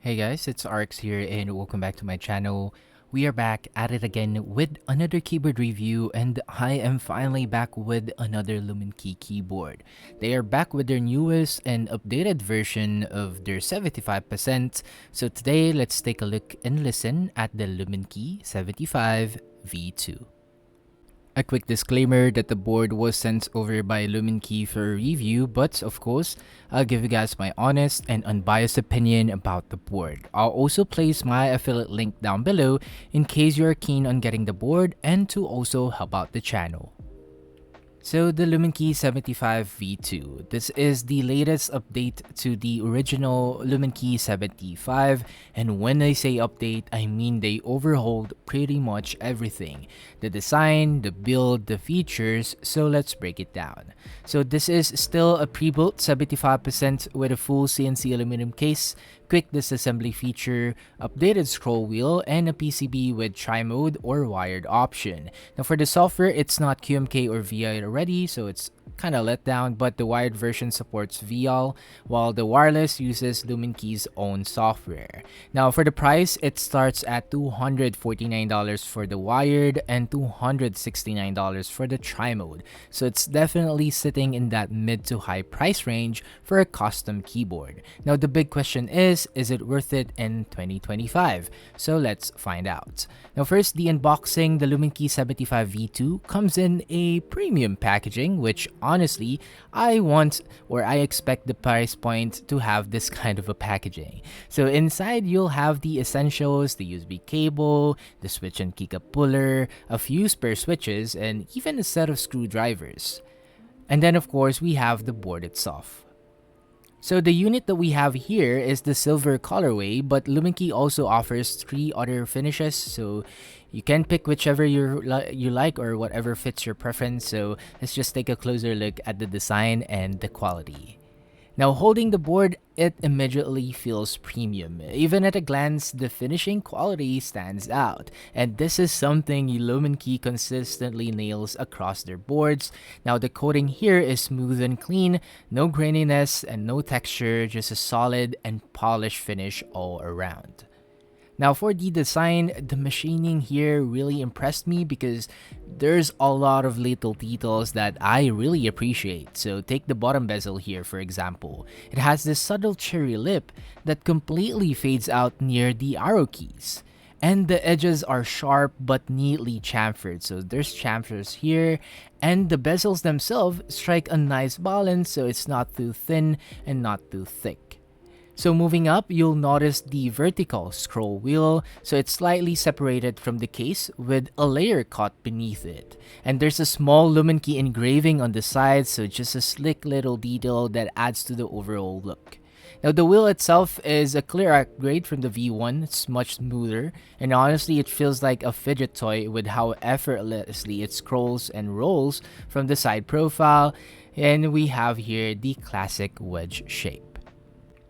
Hey guys, it's Arx here and welcome back to my channel. We are back at it again with another keyboard review, and I am finally back with another Luminkey keyboard. They are back with their newest and updated version of their 75%. So today let's take a look and listen at the Luminkey 75 V2. A quick disclaimer that the board was sent over by Luminkey for review, but of course, I'll give you guys my honest and unbiased opinion about the board. I'll also place my affiliate link down below in case you are keen on getting the board and to also help out the channel. So the Luminkey 75 V2, this is the latest update to the original Luminkey 75, and when I say update, I mean they overhauled pretty much everything. The design, the build, the features, so let's break it down. So this is still a pre-built 75% with a full CNC aluminum case, quick disassembly feature, updated scroll wheel, and a PCB with tri-mode or wired option. Now for the software, it's not QMK or VI already, so it's kind of let down, but the wired version supports VL, while the wireless uses Luminkey's own software. Now for the price, it starts at $249 for the wired and $269 for the tri-mode, so it's definitely sitting in that mid to high price range for a custom keyboard. Now the big question is it worth it in 2025? So let's find out. Now first, the unboxing. The Luminkey 75 V2 comes in a premium packaging, which honestly, I expect the price point to have this kind of a packaging. So inside, you'll have the essentials, the USB cable, the switch and keycap puller, a few spare switches, and even a set of screwdrivers. And then of course, we have the board itself. So the unit that we have here is the silver colorway, but Luminkey also offers 3 other finishes, so you can pick whichever you like or whatever fits your preference. So let's just take a closer look at the design and the quality. Now holding the board, it immediately feels premium. Even at a glance, the finishing quality stands out. And this is something Luminkey consistently nails across their boards. Now the coating here is smooth and clean, no graininess and no texture, just a solid and polished finish all around. Now for the design, the machining here really impressed me because there's a lot of little details that I really appreciate. So take the bottom bezel here, for example. It has this subtle cherry lip that completely fades out near the arrow keys. And the edges are sharp but neatly chamfered, so there's chamfers here, and the bezels themselves strike a nice balance, so it's not too thin and not too thick. So moving up, you'll notice the vertical scroll wheel, so it's slightly separated from the case with a layer cut beneath it. And there's a small Luminkey engraving on the side, so just a slick little detail that adds to the overall look. Now the wheel itself is a clear upgrade from the V1, it's much smoother, and honestly it feels like a fidget toy with how effortlessly it scrolls and rolls from the side profile, and we have here the classic wedge shape.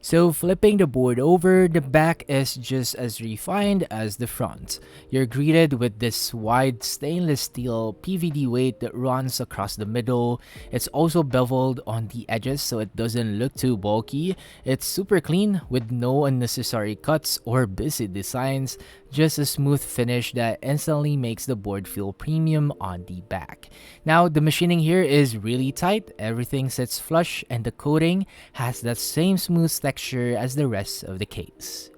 So flipping the board over, the back is just as refined as the front. You're greeted with this wide stainless steel PVD weight that runs across the middle. It's also beveled on the edges so it doesn't look too bulky. It's super clean with no unnecessary cuts or busy designs, just a smooth finish that instantly makes the board feel premium on the back. Now the machining here is really tight, everything sits flush, and the coating has that same smooth texture as the rest of the case.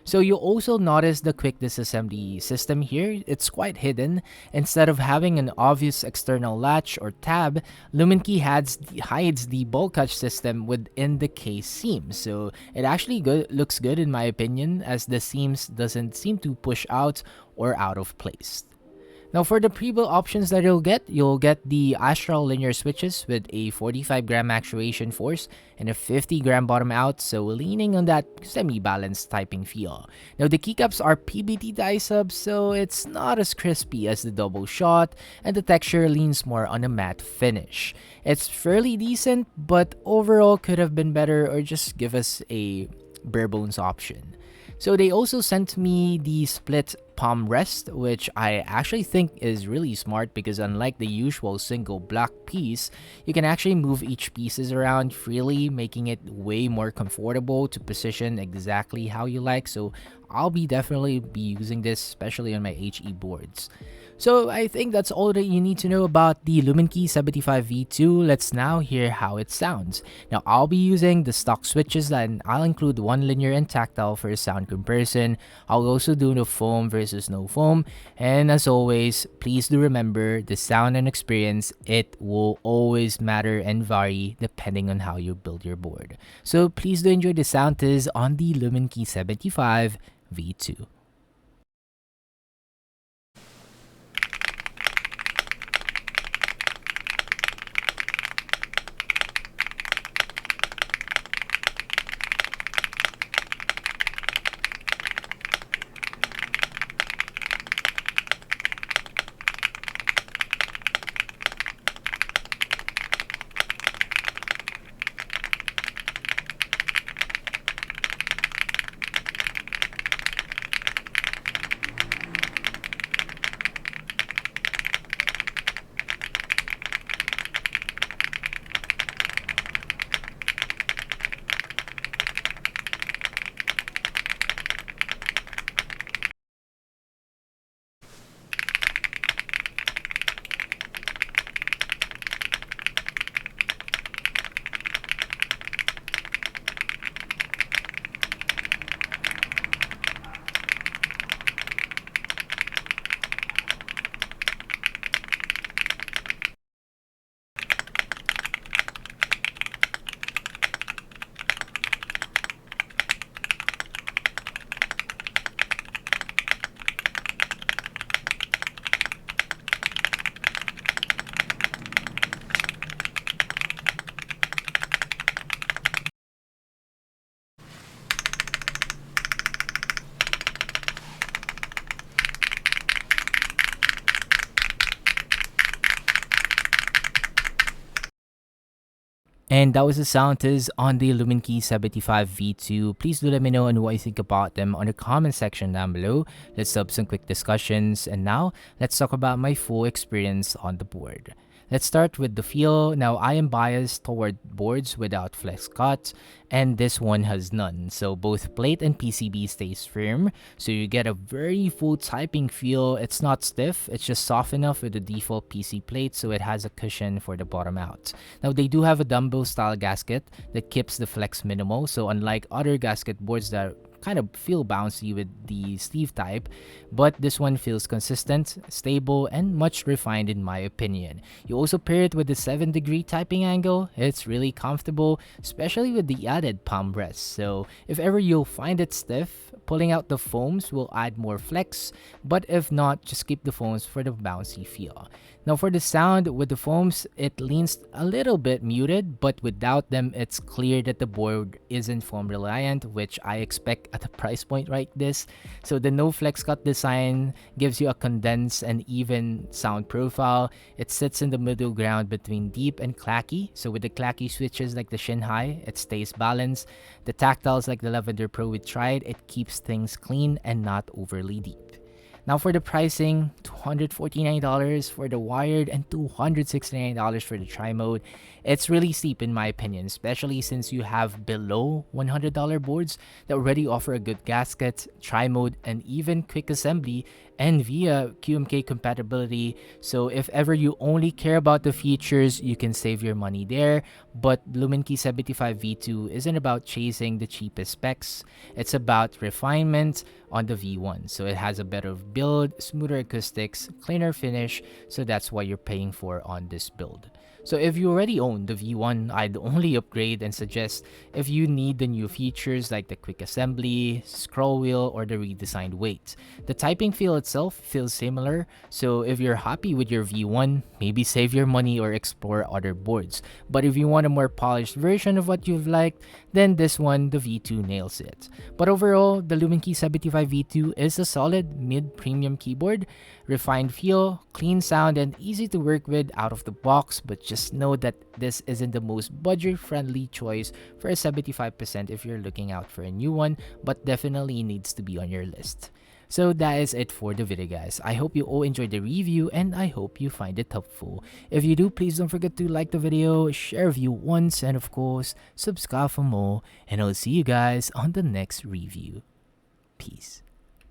So you'll also notice the quick disassembly system here. It's quite hidden. Instead of having an obvious external latch or tab, Luminkey hides the bolt catch system within the case seams. So it actually looks good in my opinion, as the seams doesn't seem to push out or out of place. Now for the pre-built options that you'll get the Astral Linear switches with a 45-gram actuation force and a 50-gram bottom out, so leaning on that semi-balanced typing feel. Now the keycaps are PBT die subs, so it's not as crispy as the double shot, and the texture leans more on a matte finish. It's fairly decent, but overall could have been better, or just give us a bare bones option. So they also sent me the split palm rest, which I actually think is really smart because unlike the usual single black piece, you can actually move each pieces around freely, making it way more comfortable to position exactly how you like. So I'll be definitely be using this, especially on my HE boards. So I think that's all that you need to know about the Luminkey 75V2. Let's now hear how it sounds. Now I'll be using the stock switches and I'll include one linear and tactile for sound comparison. I'll also do the foam versus no foam. And as always, please do remember the sound and experience, it will always matter and vary depending on how you build your board. So please do enjoy the sound test on the Luminkey 75V2. And that was the sound test on the Luminkey 75V2. Please do let me know on what you think about them on the comment section down below. Let's have some quick discussions. And now, let's talk about my full experience on the board. Let's start with the feel. Now, I am biased toward boards without flex cuts, and this one has none. So both plate and PCB stays firm, so you get a very full typing feel. It's not stiff, it's just soft enough with the default PC plate, so it has a cushion for the bottom out. Now, they do have a dumbbell style gasket that keeps the flex minimal, so unlike other gasket boards that kind of feel bouncy with the sleeve type, but this one feels consistent, stable, and much refined in my opinion. You also pair it with the 7-degree typing angle. It's really comfortable, especially with the added palm rest. So if ever you'll find it stiff, pulling out the foams will add more flex, but if not, just keep the foams for the bouncy feel. Now for the sound, with the foams, it leans a little bit muted, but without them, it's clear that the board isn't foam reliant, which I expect at a price point like this. So the no flex cut design gives you a condensed and even sound profile. It sits in the middle ground between deep and clacky. So with the clacky switches like the Xinhai, it stays balanced. The tactiles like the Lavender Pro we tried, it keeps things clean and not overly deep. Now for the pricing, $249 for the wired and $269 for the tri-mode. It's really steep in my opinion, especially since you have below $100 boards that already offer a good gasket, tri-mode, and even quick assembly and via QMK compatibility. So if ever you only care about the features, you can save your money there. But Luminkey 75V2 isn't about chasing the cheapest specs. It's about refinement on the V1. So it has a better build, smoother acoustics, cleaner finish. So that's what you're paying for on this build. So if you already own the V1, I'd only upgrade and suggest if you need the new features like the quick assembly, scroll wheel, or the redesigned weight. The typing feel itself feels similar, so if you're happy with your V1, maybe save your money or explore other boards. But if you want a more polished version of what you've liked, then this one, the V2, nails it. But overall, the Luminkey 75V2 is a solid mid-premium keyboard, refined feel, clean sound, and easy to work with out of the box, but just know that this isn't the most budget-friendly choice for a 75% if you're looking out for a new one, but definitely needs to be on your list. So that is it for the video, guys. I hope you all enjoyed the review and I hope you find it helpful. If you do, please don't forget to like the video, share if you want, and of course, subscribe for more. And I'll see you guys on the next review. Peace.